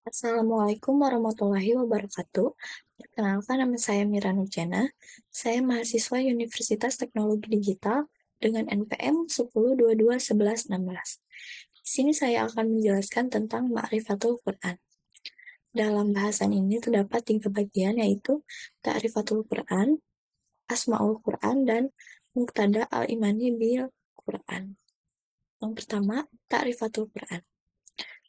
Assalamualaikum warahmatullahi wabarakatuh. Perkenalkan, nama saya Mira Nurjana. Saya mahasiswa Universitas Teknologi Digital dengan NPM 10221116. Di sini saya akan menjelaskan tentang Ma'rifatul Quran. Dalam bahasan ini terdapat 3 bagian, yaitu Ta'rifatul Quran, Asma'ul Quran, dan Muqtada al-Imani bil Quran. Yang pertama, Ta'rifatul Quran.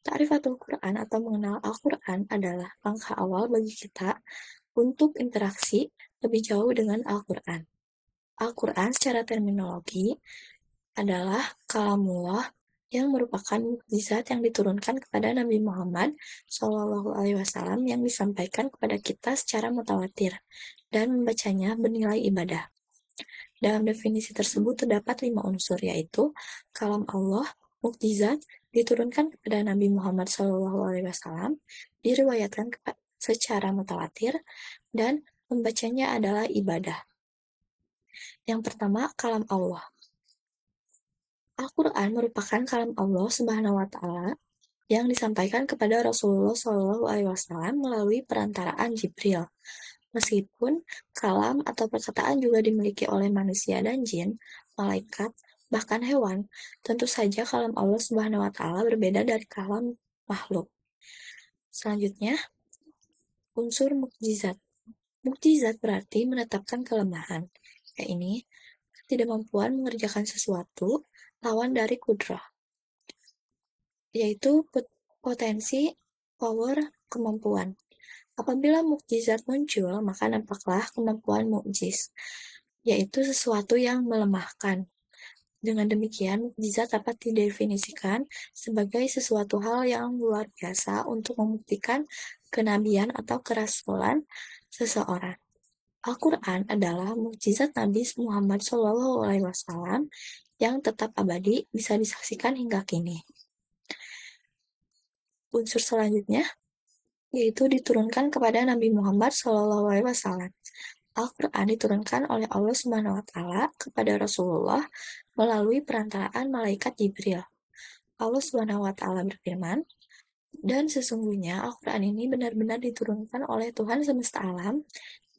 Ta'rifatul Quran atau mengenal Al-Quran adalah langkah awal bagi kita untuk interaksi lebih jauh dengan Al-Quran. Al-Quran secara terminologi adalah kalamullah yang merupakan mukjizat yang diturunkan kepada Nabi Muhammad SAW yang disampaikan kepada kita secara mutawatir dan membacanya bernilai ibadah. Dalam definisi tersebut terdapat 5 unsur, yaitu kalam Allah, mukjizat, diturunkan kepada Nabi Muhammad SAW, diriwayatkan secara mutawatir, dan membacanya adalah ibadah. Yang pertama, kalam Allah. Al-Quran merupakan kalam Allah Subhanahu wa Ta'ala yang disampaikan kepada Rasulullah SAW melalui perantaraan Jibril. Meskipun kalam atau perkataan juga dimiliki oleh manusia dan jin, malaikat, bahkan hewan, tentu saja kalam Allah Subhanahu wa Ta'ala berbeda dari kalam makhluk. Selanjutnya, unsur mukjizat. Mukjizat berarti menetapkan kelemahan, yaitu ketidakmampuan mengerjakan sesuatu lawan dari kudrah, yaitu potensi, power, kemampuan. Apabila mukjizat muncul, maka nampaklah kemampuan mukjiz, yaitu sesuatu yang melemahkan. Dengan demikian, mukjizat dapat didefinisikan sebagai sesuatu hal yang luar biasa untuk membuktikan kenabian atau kerasulan seseorang. Al-Quran adalah mukjizat Nabi Muhammad SAW yang tetap abadi, bisa disaksikan hingga kini. Unsur selanjutnya yaitu diturunkan kepada Nabi Muhammad SAW. Al-Quran diturunkan oleh Allah Subhanahu wa Ta'ala kepada Rasulullah melalui perantaraan malaikat Jibril. Allah Subhanahu wa Ta'ala berfirman, "Dan sesungguhnya Al-Quran ini benar-benar diturunkan oleh Tuhan semesta alam.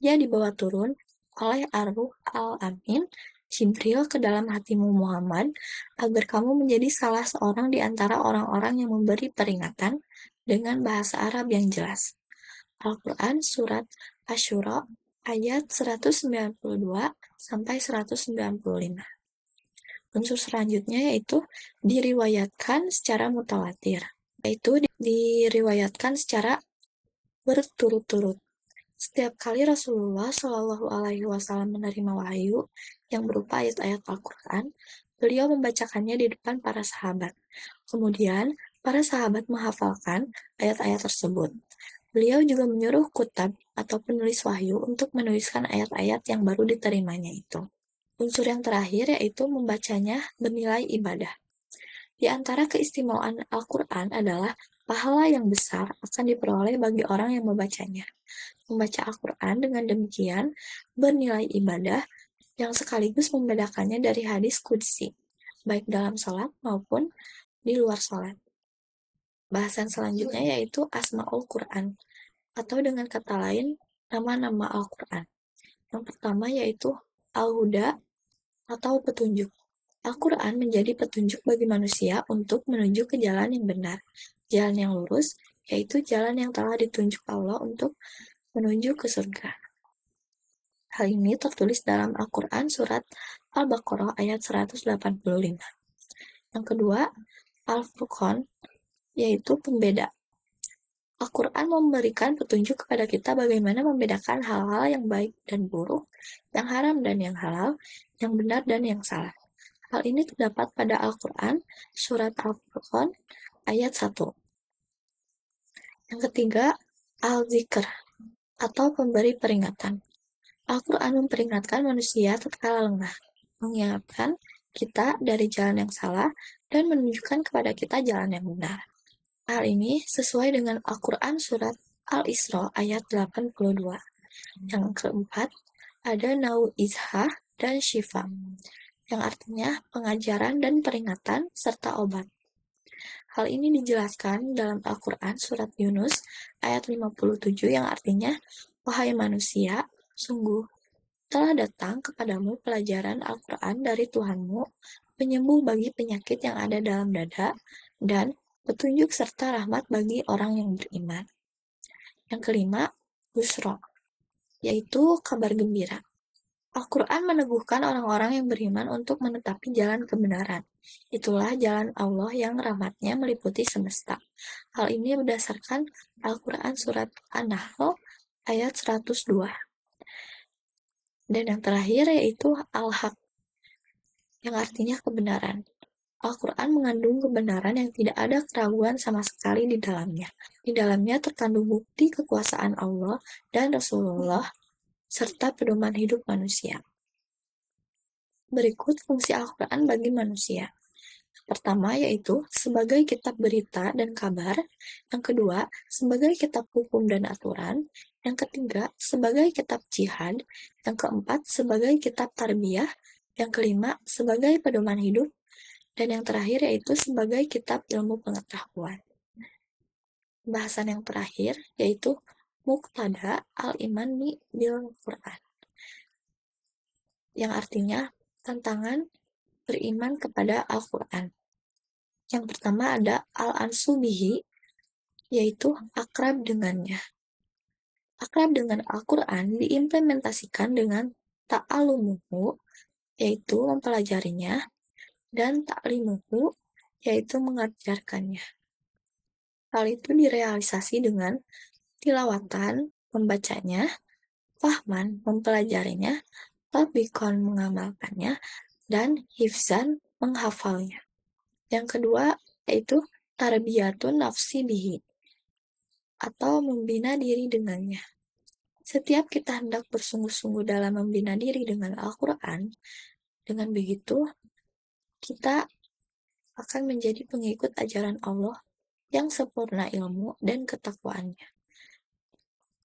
Ia dibawa turun oleh Ar-Ruh Al-Amin, Jibril, ke dalam hatimu Muhammad, agar kamu menjadi salah seorang di antara orang-orang yang memberi peringatan dengan bahasa Arab yang jelas." Al-Quran Surat Asy-Syura ayat 192-195. Unsur selanjutnya yaitu diriwayatkan secara mutawatir, yaitu diriwayatkan secara berturut-turut. Setiap kali Rasulullah Shallallahu Alaihi Wasallam menerima wahyu yang berupa ayat-ayat Al-Quran, beliau membacakannya di depan para sahabat. Kemudian, para sahabat menghafalkan ayat-ayat tersebut. Beliau juga menyuruh kutab atau penulis wahyu untuk menuliskan ayat-ayat yang baru diterimanya itu. Unsur yang terakhir yaitu membacanya bernilai ibadah. Di antara keistimewaan Al-Quran adalah pahala yang besar akan diperoleh bagi orang yang membacanya. Membaca Al-Quran dengan demikian bernilai ibadah yang sekaligus membedakannya dari hadis qudsi, baik dalam sholat maupun di luar sholat. Bahasan selanjutnya yaitu Asma'ul Quran, atau dengan kata lain, nama-nama Al-Quran. Yang pertama yaitu Al-Huda, atau petunjuk. Al-Quran menjadi petunjuk bagi manusia untuk menuju ke jalan yang benar, jalan yang lurus, yaitu jalan yang telah ditunjuk Allah untuk menuju ke surga. Hal ini tertulis dalam Al-Quran Surat Al-Baqarah ayat 185. Yang kedua, Al-Furqan, yaitu pembeda. Al-Quran memberikan petunjuk kepada kita bagaimana membedakan hal-hal yang baik dan buruk, yang haram dan yang halal, yang benar dan yang salah. Hal ini terdapat pada Al-Quran Surat Al-Furqan ayat 1. Yang ketiga, Al-Zikr, atau pemberi peringatan. Al-Quran memperingatkan manusia tatkala lengah, mengingatkan kita dari jalan yang salah, dan menunjukkan kepada kita jalan yang benar. Hal ini sesuai dengan Al-Quran Surat Al-Isra ayat 82. Yang keempat, ada Nau'izhah dan Syifa, yang artinya pengajaran dan peringatan serta obat. Hal ini dijelaskan dalam Al-Quran surat Yunus ayat 57 yang artinya, "Wahai manusia, sungguh telah datang kepadamu pelajaran Al-Quran dari Tuhanmu, penyembuh bagi penyakit yang ada dalam dada, dan petunjuk serta rahmat bagi orang yang beriman." Yang kelima, Busra, yaitu kabar gembira. Al-Quran meneguhkan orang-orang yang beriman untuk menetapi jalan kebenaran. Itulah jalan Allah yang rahmatnya meliputi semesta. Hal ini berdasarkan Al-Quran surat An-Nahl ayat 102. Dan yang terakhir yaitu Al-Haq, yang artinya kebenaran. Al-Quran mengandung kebenaran yang tidak ada keraguan sama sekali di dalamnya. Di dalamnya terkandung bukti kekuasaan Allah dan Rasulullah serta pedoman hidup manusia. Berikut fungsi Al-Quran bagi manusia. Pertama yaitu sebagai kitab berita dan kabar, yang kedua sebagai kitab hukum dan aturan, yang ketiga sebagai kitab jihad, yang keempat sebagai kitab tarbiyah, yang kelima sebagai pedoman hidup, dan yang terakhir yaitu sebagai kitab ilmu pengetahuan. Bahasan yang terakhir yaitu Muqtada al-Iman bil Quran, yang artinya tantangan beriman kepada Al-Quran. Yang pertama ada al-ansu bihi, yaitu akrab dengannya. Akrab dengan Al-Quran diimplementasikan dengan ta'alumuhu, yaitu mempelajarinya, dan ta'limuhu, yaitu mengajarkannya. Hal itu direalisasi dengan tilawatan, membacanya, fahman, mempelajarinya, tatbikon, mengamalkannya, dan hifzan, menghafalnya. Yang kedua yaitu tarbiyatun nafsi bihi, atau membina diri dengannya. Setiap kita hendak bersungguh-sungguh dalam membina diri dengan Al-Quran, dengan begitu kita akan menjadi pengikut ajaran Allah yang sempurna ilmu dan ketakwaannya.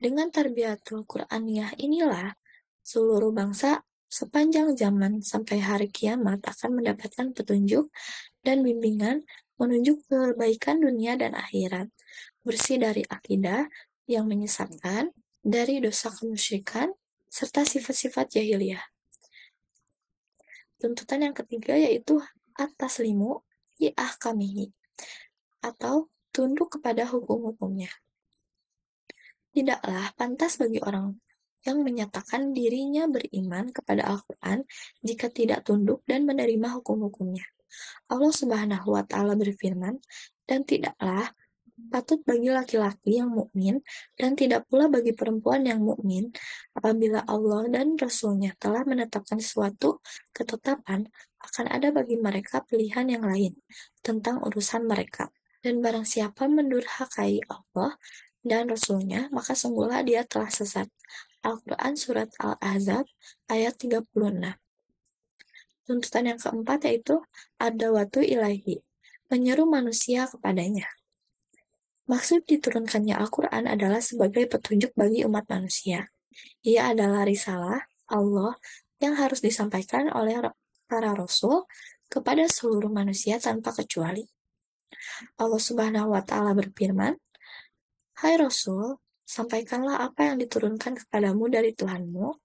Dengan tarbiyatul Qur'aniyah inilah seluruh bangsa sepanjang zaman sampai hari kiamat akan mendapatkan petunjuk dan bimbingan menuju kebaikan dunia dan akhirat, bersih dari akidah yang menyesatkan, dari dosa kemusyrikan, serta sifat-sifat jahiliyah. Tuntutan yang ketiga yaitu at-taslimu li ahkamihi, atau tunduk kepada hukum-hukumnya. Tidaklah pantas bagi orang yang menyatakan dirinya beriman kepada Al-Quran jika tidak tunduk dan menerima hukum-hukumnya. Allah Subhanahu wa Ta'ala berfirman, "Dan tidaklah patut bagi laki-laki yang mukmin dan tidak pula bagi perempuan yang mukmin apabila Allah dan Rasul-Nya telah menetapkan suatu ketetapan, akan ada bagi mereka pilihan yang lain tentang urusan mereka. Dan barang siapa mendurhakai Allah dan Rasul-Nya, maka sungguhlah dia telah sesat." Al-Quran Surat Al-Ahzab ayat 36. Tuntutan yang keempat yaitu ad-da'watu ilaihi, menyeru manusia kepadanya. Maksud diturunkannya Al-Quran adalah sebagai petunjuk bagi umat manusia. Ia adalah risalah Allah yang harus disampaikan oleh para rasul kepada seluruh manusia tanpa kecuali. Allah Subhanahu wa Ta'ala berfirman, "Hai Rasul, sampaikanlah apa yang diturunkan kepadamu dari Tuhanmu,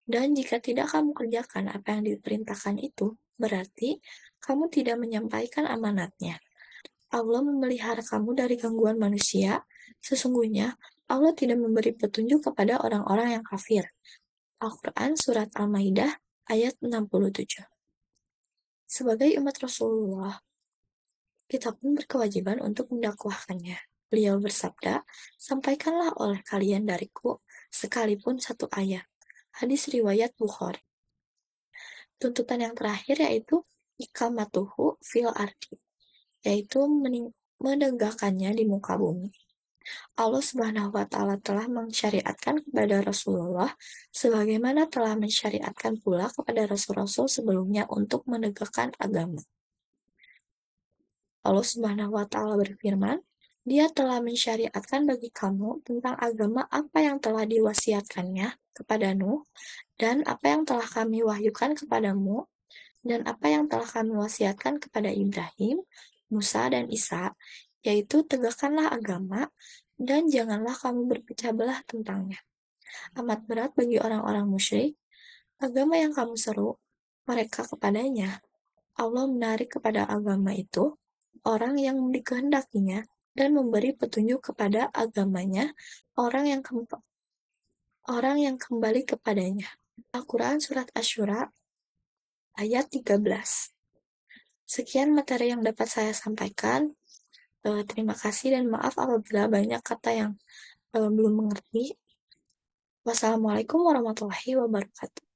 dan jika tidak kamu kerjakan apa yang diperintahkan itu, berarti kamu tidak menyampaikan amanatnya. Allah memelihara kamu dari gangguan manusia. Sesungguhnya Allah tidak memberi petunjuk kepada orang-orang yang kafir." Al-Quran Surat Al-Maidah ayat 67. Sebagai umat Rasulullah, kita pun berkewajiban untuk mendakwahkannya. Beliau bersabda, "Sampaikanlah oleh kalian dariku sekalipun satu ayat." Hadis riwayat Bukhari. Tuntutan yang terakhir yaitu iqamatuhu fil ardi, yaitu menegakkannya di muka bumi. Allah Subhanahu wa Ta'ala telah mensyariatkan kepada Rasulullah sebagaimana telah mensyariatkan pula kepada rasul-rasul sebelumnya untuk menegakkan agama. Allah Subhanahu wa Ta'ala berfirman, "Dia telah mensyariatkan bagi kamu tentang agama apa yang telah diwasiatkannya kepada Nuh, dan apa yang telah kami wahyukan kepadamu, dan apa yang telah kami wasiatkan kepada Ibrahim, Musa dan Isa, yaitu tegakkanlah agama dan janganlah kamu berpecah belah tentangnya. Amat berat bagi orang-orang musyrik, agama yang kamu seru mereka kepadanya. Allah menarik kepada agama itu orang yang dikehendakinya dan memberi petunjuk kepada agamanya orang yang kembali kepadanya. Al-Quran Surat Asy-Syura ayat 13. Sekian materi yang dapat saya sampaikan. Terima kasih dan maaf apabila banyak kata yang belum mengerti. Wassalamualaikum warahmatullahi wabarakatuh.